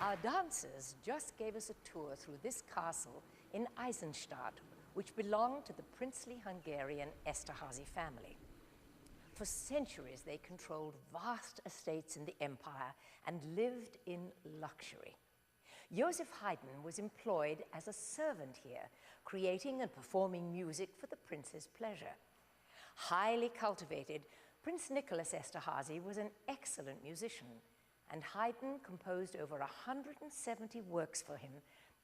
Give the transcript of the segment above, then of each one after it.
Our dancers just gave us a tour through this castle in Eisenstadt, which belonged to the princely Hungarian Esterházy family. For centuries, they controlled vast estates in the empire and lived in luxury. Joseph Haydn was employed as a servant here, creating and performing music for the prince's pleasure. Highly cultivated, Prince Nicholas Esterházy was an excellent musician, and Haydn composed over 170 works for him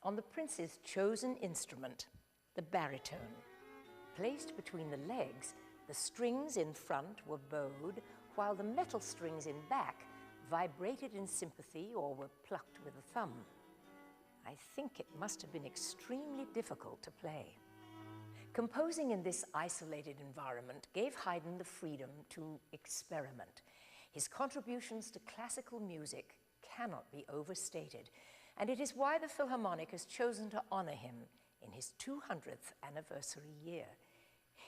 on the prince's chosen instrument, the baritone. Placed between the legs, the strings in front were bowed, while the metal strings in back vibrated in sympathy or were plucked with a thumb. I think it must have been extremely difficult to play. Composing in this isolated environment gave Haydn the freedom to experiment. His contributions to classical music cannot be overstated, and it is why the Philharmonic has chosen to honor him in his 200th anniversary year.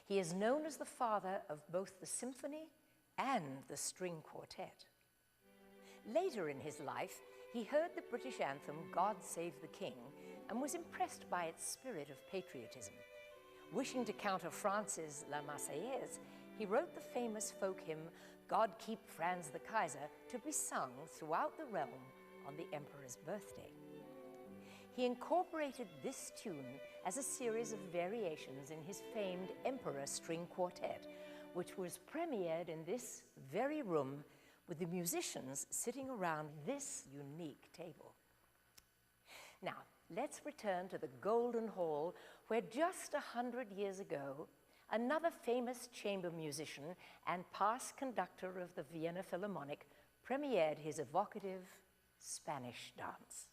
He is known as the father of both the symphony and the string quartet. Later in his life, he heard the British anthem, God Save the King, and was impressed by its spirit of patriotism. Wishing to counter France's La Marseillaise, he wrote the famous folk hymn, God Keep Franz the Kaiser, to be sung throughout the realm on the emperor's birthday. He incorporated this tune as a series of variations in his famed Emperor String Quartet, which was premiered in this very room with the musicians sitting around this unique table. Now, let's return to the Golden Hall, where just 100 years ago, another famous chamber musician and past conductor of the Vienna Philharmonic premiered his evocative Spanish dance.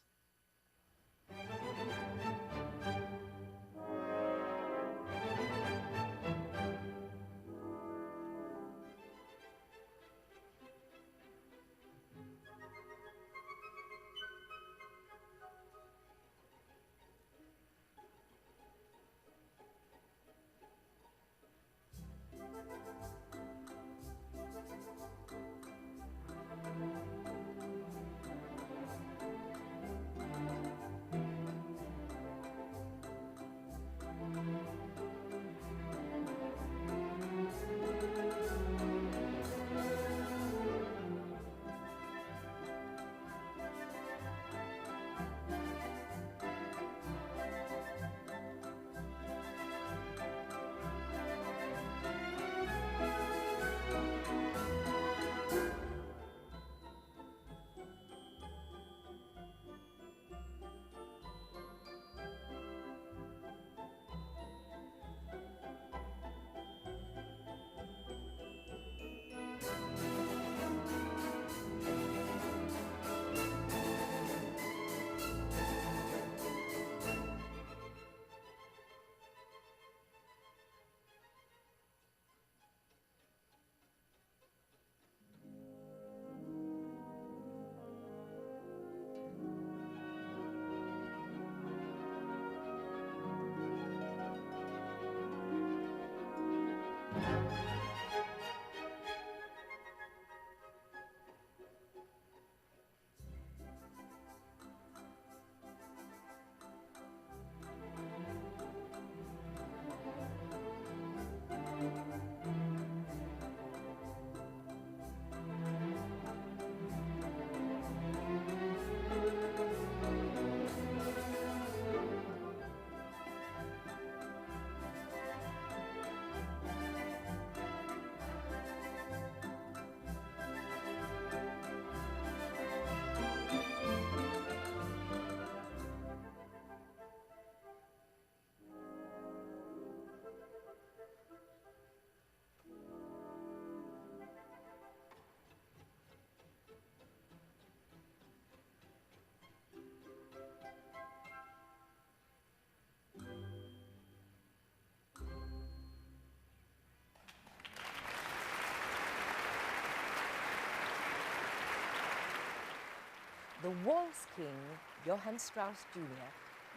The waltz king, Johann Strauss Jr.,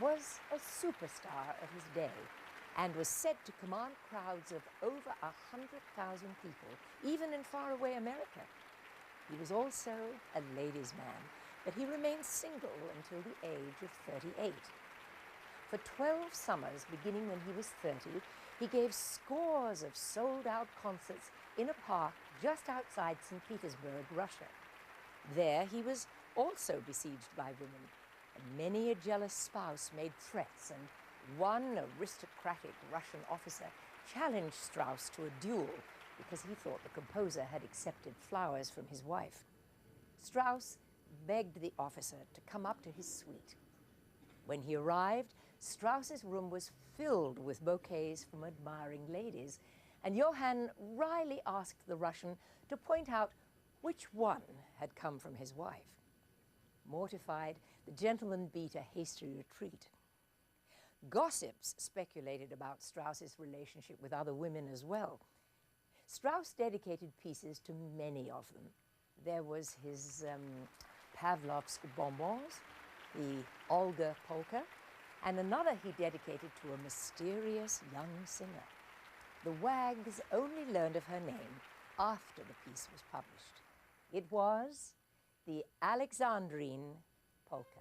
was a superstar of his day and was said to command crowds of over 100,000 people, even in faraway America. He was also a ladies' man, but he remained single until the age of 38. For 12 summers, beginning when he was 30, he gave scores of sold-out concerts in a park just outside St. Petersburg, Russia. There he was also besieged by women, and many a jealous spouse made threats, and one aristocratic Russian officer challenged Strauss to a duel because he thought the composer had accepted flowers from his wife. Strauss begged the officer to come up to his suite. When he arrived, Strauss's room was filled with bouquets from admiring ladies, and Johann wryly asked the Russian to point out which one had come from his wife. Mortified, the gentleman beat a hasty retreat. Gossips speculated about Strauss's relationship with other women as well. Strauss dedicated pieces to many of them. There was his Pavlovsk bonbons, the Olga polka, and another he dedicated to a mysterious young singer. The wags only learned of her name after the piece was published. It was the Alexandrine polka.